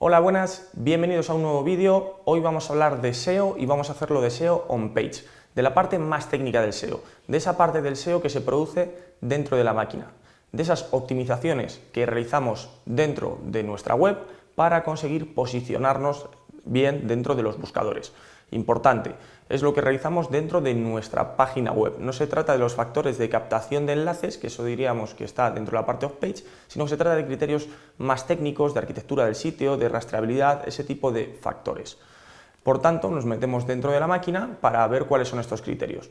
Hola, buenas, bienvenidos a un nuevo vídeo. Hoy vamos a hablar de SEO y vamos a hacerlo de SEO on-page, de la parte más técnica del SEO, de esa parte del SEO que se produce dentro de la máquina, de esas optimizaciones que realizamos dentro de nuestra web para conseguir posicionarnos bien dentro de los buscadores. Importante, es lo que realizamos dentro de nuestra página web. No se trata de los factores de captación de enlaces, que eso diríamos que está dentro de la parte off-page, sino que se trata de criterios más técnicos, de arquitectura del sitio, de rastreabilidad, ese tipo de factores. Por tanto, nos metemos dentro de la máquina para ver cuáles son estos criterios.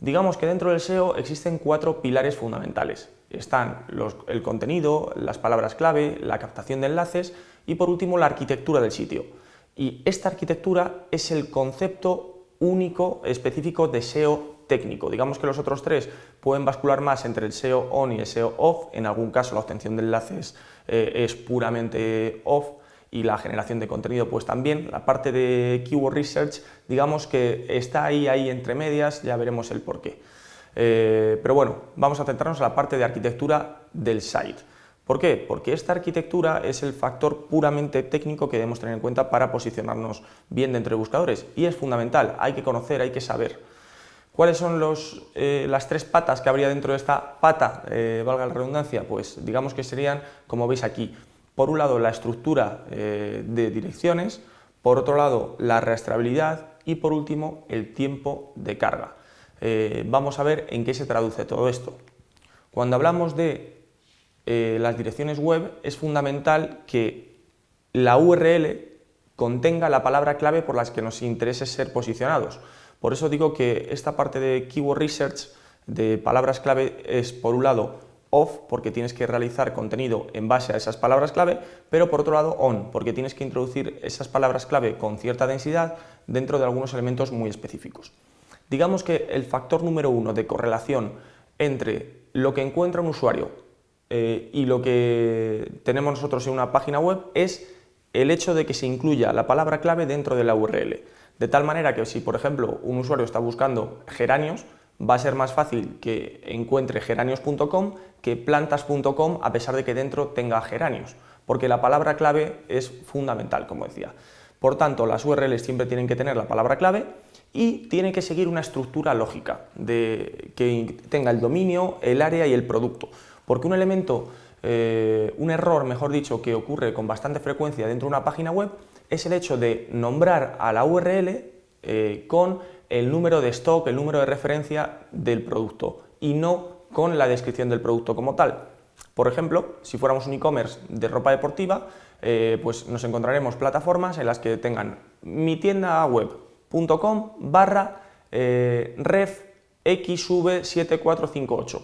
Digamos que dentro del SEO existen 4 pilares fundamentales. Están el contenido, las palabras clave, la captación de enlaces y por último la arquitectura del sitio. Y esta arquitectura es el concepto único, específico de SEO técnico. Digamos que los otros 3 pueden bascular más entre el SEO on y el SEO off. En algún caso la obtención de enlaces es puramente off y la generación de contenido pues también. La parte de Keyword Research digamos que está ahí entre medias, ya veremos el porqué. Pero bueno, vamos a centrarnos en la parte de arquitectura del site. ¿Por qué? Porque esta arquitectura es el factor puramente técnico que debemos tener en cuenta para posicionarnos bien dentro de buscadores y es fundamental, hay que conocer, hay que saber. ¿Cuáles son las 3 patas que habría dentro de esta pata, valga la redundancia? Pues digamos que serían, como veis aquí, por un lado la estructura de direcciones, por otro lado la rastreabilidad y por último el tiempo de carga. Vamos a ver en qué se traduce todo esto. Cuando hablamos de las direcciones web es fundamental que la URL contenga la palabra clave por las que nos interese ser posicionados. Por eso digo que esta parte de Keyword Research de palabras clave es por un lado off porque tienes que realizar contenido en base a esas palabras clave, pero por otro lado on porque tienes que introducir esas palabras clave con cierta densidad dentro de algunos elementos muy específicos. Digamos que el factor número 1 de correlación entre lo que encuentra un usuario y lo que tenemos nosotros en una página web es el hecho de que se incluya la palabra clave dentro de la URL. De tal manera que si, por ejemplo, un usuario está buscando geranios, va a ser más fácil que encuentre geranios.com que plantas.com a pesar de que dentro tenga geranios, porque la palabra clave es fundamental, como decía. Por tanto, las URLs siempre tienen que tener la palabra clave y tienen que seguir una estructura lógica que tenga el dominio, el área y el producto. Porque un elemento, un error, mejor dicho, que ocurre con bastante frecuencia dentro de una página web es el hecho de nombrar a la URL con el número de stock, el número de referencia del producto y no con la descripción del producto como tal. Por ejemplo, si fuéramos un e-commerce de ropa deportiva, pues nos encontraremos plataformas en las que tengan mitiendaweb.com/ref-xv7458.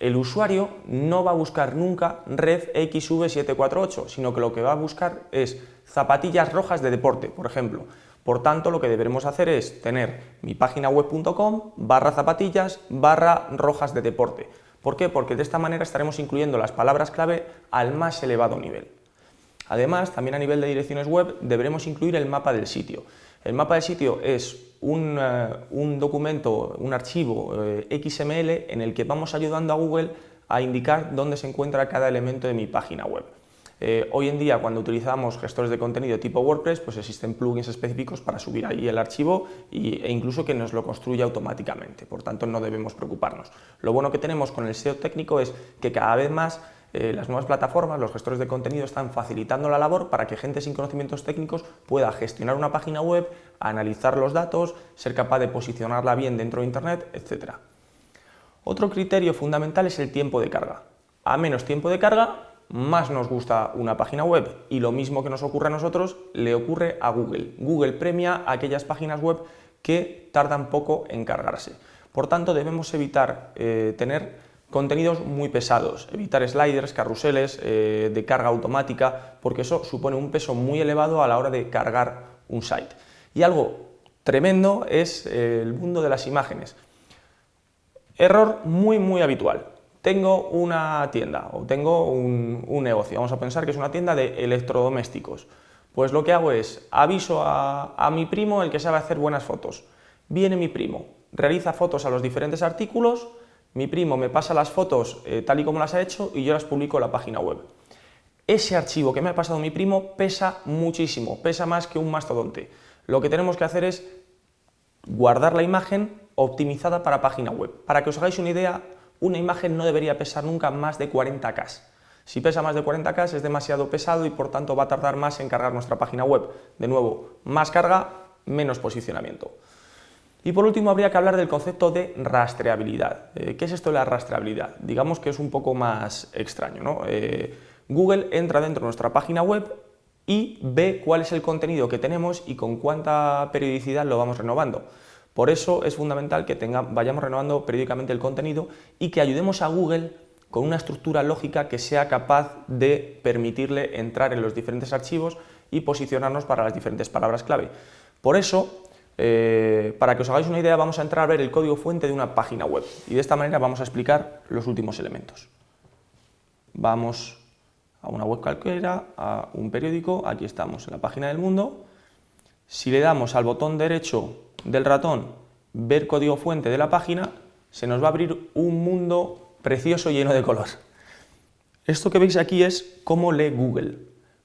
El usuario no va a buscar nunca ref-xv748, sino que lo que va a buscar es zapatillas rojas de deporte, por ejemplo. Por tanto, lo que deberemos hacer es tener mi página web.com/zapatillas/rojas de deporte. ¿Por qué? Porque de esta manera estaremos incluyendo las palabras clave al más elevado nivel. Además, también a nivel de direcciones web deberemos incluir el mapa del sitio. El mapa del sitio es un documento, un archivo XML en el que vamos ayudando a Google a indicar dónde se encuentra cada elemento de mi página web. Hoy en día, cuando utilizamos gestores de contenido tipo WordPress, pues existen plugins específicos para subir ahí el archivo e incluso que nos lo construya automáticamente, por tanto no debemos preocuparnos. Lo bueno que tenemos con el SEO técnico es que cada vez más las nuevas plataformas, los gestores de contenido están facilitando la labor para que gente sin conocimientos técnicos pueda gestionar una página web, analizar los datos, ser capaz de posicionarla bien dentro de Internet, etc. Otro criterio fundamental es el tiempo de carga. A menos tiempo de carga, más nos gusta una página web y lo mismo que nos ocurre a nosotros le ocurre a Google. Google premia a aquellas páginas web que tardan poco en cargarse. Por tanto, debemos evitar tener contenidos muy pesados, evitar sliders, carruseles de carga automática, porque eso supone un peso muy elevado a la hora de cargar un site. Y algo tremendo es el mundo de las imágenes. Error muy habitual. Tengo una tienda o tengo un negocio, vamos a pensar que es una tienda de electrodomésticos. Pues lo que hago es aviso a mi primo, el que sabe hacer buenas fotos. Viene mi primo, realiza fotos a los diferentes artículos. Mi primo me pasa las fotos tal y como las ha hecho y yo las publico en la página web. ese archivo que me ha pasado mi primo pesa muchísimo, pesa más que un mastodonte. Lo que tenemos que hacer es guardar la imagen optimizada para página web. Para que os hagáis una idea, una imagen no debería pesar nunca más de 40K. Si pesa más de 40K es demasiado pesado y por tanto va a tardar más en cargar nuestra página web. De nuevo, más carga, menos posicionamiento. Y por último habría que hablar del concepto de rastreabilidad. ¿Qué es esto de la rastreabilidad? Digamos que es un poco más extraño, ¿no? Google entra dentro de nuestra página web y ve cuál es el contenido que tenemos y con cuánta periodicidad lo vamos renovando. Por eso es fundamental que vayamos renovando periódicamente el contenido y que ayudemos a Google con una estructura lógica que sea capaz de permitirle entrar en los diferentes archivos y posicionarnos para las diferentes palabras clave. Por eso, para que os hagáis una idea, vamos a entrar a ver el código fuente de una página web y de esta manera vamos a explicar los últimos elementos. Vamos a una web cualquiera, a un periódico, aquí estamos en la página del Mundo. Si le damos al botón derecho del ratón, ver código fuente de la página, se nos va a abrir un mundo precioso lleno de color. Esto que veis aquí es cómo lee Google.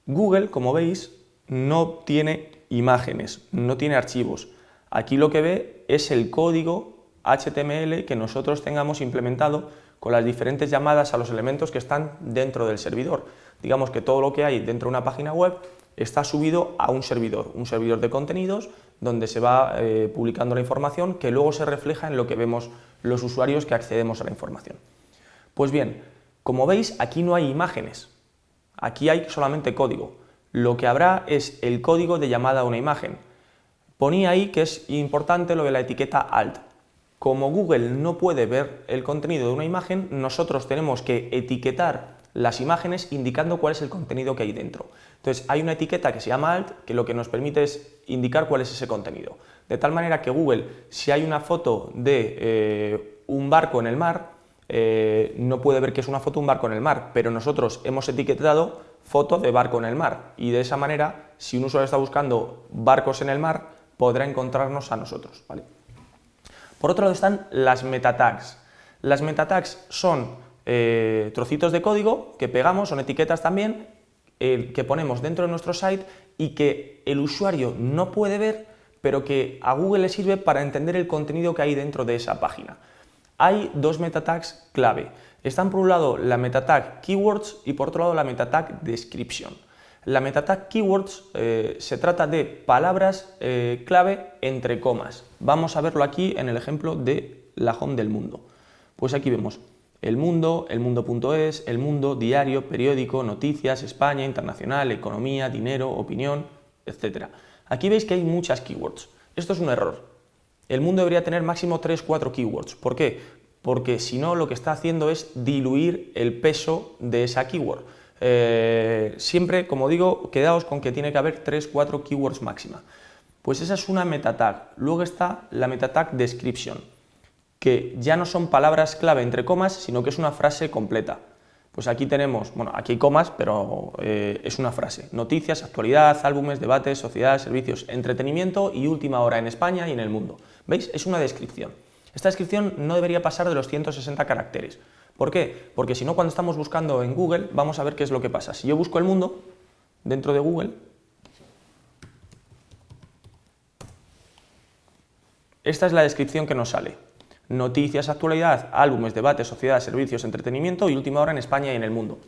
Google, como veis, no tiene imágenes, no tiene archivos. Aquí lo que ve es el código HTML que nosotros tengamos implementado con las diferentes llamadas a los elementos que están dentro del servidor. Digamos que todo lo que hay dentro de una página web está subido a un servidor de contenidos donde se va publicando la información que luego se refleja en lo que vemos los usuarios que accedemos a la información. Pues bien, como veis, aquí no hay imágenes, aquí hay solamente código. Lo que habrá es el código de llamada a una imagen. Ponía ahí que es importante lo de la etiqueta alt. Como Google no puede ver el contenido de una imagen, nosotros tenemos que etiquetar las imágenes indicando cuál es el contenido que hay dentro. Entonces hay una etiqueta que se llama alt que lo que nos permite es indicar cuál es ese contenido. De tal manera que Google, si hay una foto de un barco en el mar, no puede ver que es una foto de un barco en el mar, pero nosotros hemos etiquetado foto de barco en el mar y de esa manera, si un usuario está buscando barcos en el mar, podrá encontrarnos a nosotros, ¿vale? Por otro lado están las meta tags. Las meta tags son trocitos de código que pegamos, son etiquetas también, que ponemos dentro de nuestro site y que el usuario no puede ver, pero que a Google le sirve para entender el contenido que hay dentro de esa página. Hay dos meta tags clave. Están por un lado la meta tag keywords y por otro lado la meta tag description. La meta tag keywords se trata de palabras clave entre comas. Vamos a verlo aquí en el ejemplo de la home del Mundo. Pues aquí vemos el Mundo, elmundo.es, el Mundo, diario, periódico, noticias, España, internacional, economía, dinero, opinión, etc. Aquí veis que hay muchas keywords. Esto es un error. El Mundo debería tener máximo 3-4 keywords. ¿Por qué? Porque si no, lo que está haciendo es diluir el peso de esa keyword. Siempre, como digo, quedaos con que tiene que haber 3-4 keywords máxima. Pues esa es una meta tag. Luego está la meta tag description, que ya no son palabras clave entre comas, sino que es una frase completa. Pues aquí tenemos, bueno, aquí hay comas, pero es una frase. Noticias, actualidad, álbumes, debates, sociedad, servicios, entretenimiento y última hora en España y en el mundo. ¿Veis? Es una descripción. Esta descripción no debería pasar de los 160 caracteres. ¿Por qué? Porque si no, cuando estamos buscando en Google, vamos a ver qué es lo que pasa. Si yo busco el Mundo dentro de Google, esta es la descripción que nos sale. Noticias, actualidad, álbumes, debates, sociedad, servicios, entretenimiento y última hora en España y en el mundo.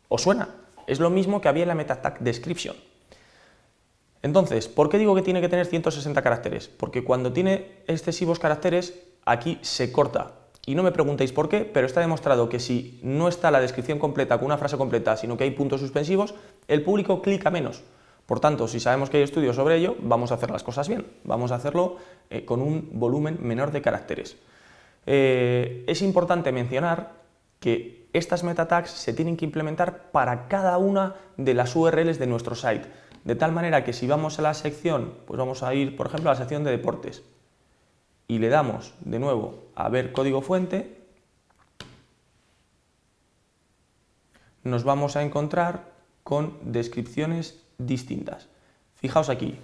¿Os suena? Es lo mismo que había en la meta tag description. Entonces, ¿por qué digo que tiene que tener 160 caracteres? Porque cuando tiene excesivos caracteres, aquí se corta. Y no me preguntéis por qué, pero está demostrado que si no está la descripción completa con una frase completa, sino que hay puntos suspensivos, el público clica menos. Por tanto, si sabemos que hay estudios sobre ello, vamos a hacer las cosas bien. Vamos a hacerlo con un volumen menor de caracteres. Es importante mencionar que estas meta tags se tienen que implementar para cada una de las URLs de nuestro site, de tal manera que si vamos a la sección, pues vamos a ir, por ejemplo, a la sección de deportes y le damos de nuevo a ver código fuente, nos vamos a encontrar con descripciones distintas. Fijaos aquí.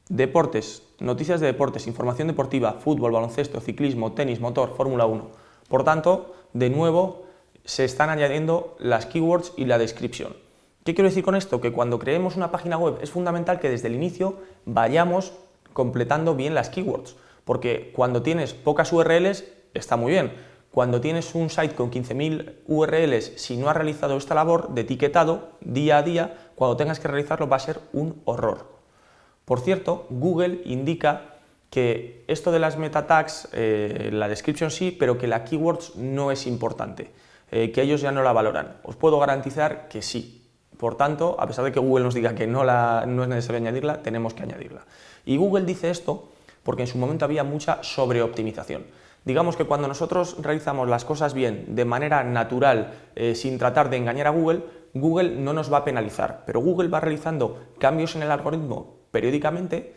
Deportes, noticias de deportes, información deportiva, fútbol, baloncesto, ciclismo, tenis, motor, Fórmula 1. Por tanto, de nuevo, se están añadiendo las keywords y la descripción. ¿Qué quiero decir con esto? Que cuando creemos una página web es fundamental que desde el inicio vayamos completando bien las keywords, porque cuando tienes pocas URLs está muy bien. Cuando tienes un site con 15.000 URLs, si no has realizado esta labor de etiquetado día a día, cuando tengas que realizarlo va a ser un horror. Por cierto, Google indica que esto de las meta tags, la description sí, pero que la keywords no es importante, que ellos ya no la valoran. Os puedo garantizar que sí. Por tanto, a pesar de que Google nos diga que no es necesario añadirla, tenemos que añadirla. Y Google dice esto porque en su momento había mucha sobreoptimización. Digamos que cuando nosotros realizamos las cosas bien, de manera natural, sin tratar de engañar a Google, Google no nos va a penalizar, pero Google va realizando cambios en el algoritmo periódicamente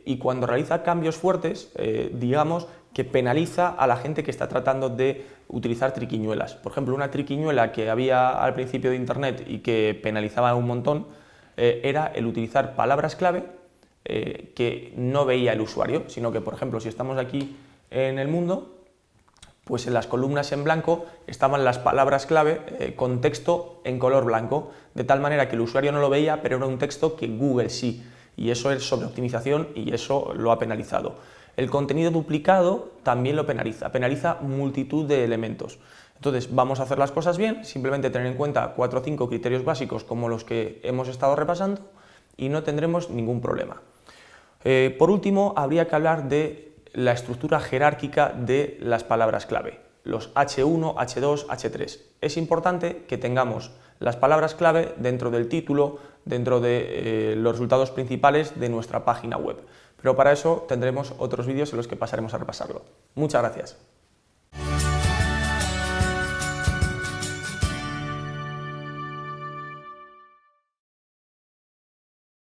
y cuando realiza cambios fuertes, digamos que penaliza a la gente que está tratando de utilizar triquiñuelas. Por ejemplo, una triquiñuela que había al principio de Internet y que penalizaba un montón era el utilizar palabras clave que no veía el usuario, sino que, por ejemplo, si estamos aquí en el mundo, pues en las columnas en blanco estaban las palabras clave con texto en color blanco, de tal manera que el usuario no lo veía, pero era un texto que Google sí, y eso es sobreoptimización y eso lo ha penalizado. El contenido duplicado también lo penaliza multitud de elementos. Entonces, vamos a hacer las cosas bien, simplemente tener en cuenta 4 o 5 criterios básicos como los que hemos estado repasando y no tendremos ningún problema. Por último, habría que hablar de la estructura jerárquica de las palabras clave, los H1, H2, H3. Es importante que tengamos las palabras clave dentro del título, dentro de los resultados principales de nuestra página web. Pero para eso tendremos otros vídeos en los que pasaremos a repasarlo. Muchas gracias.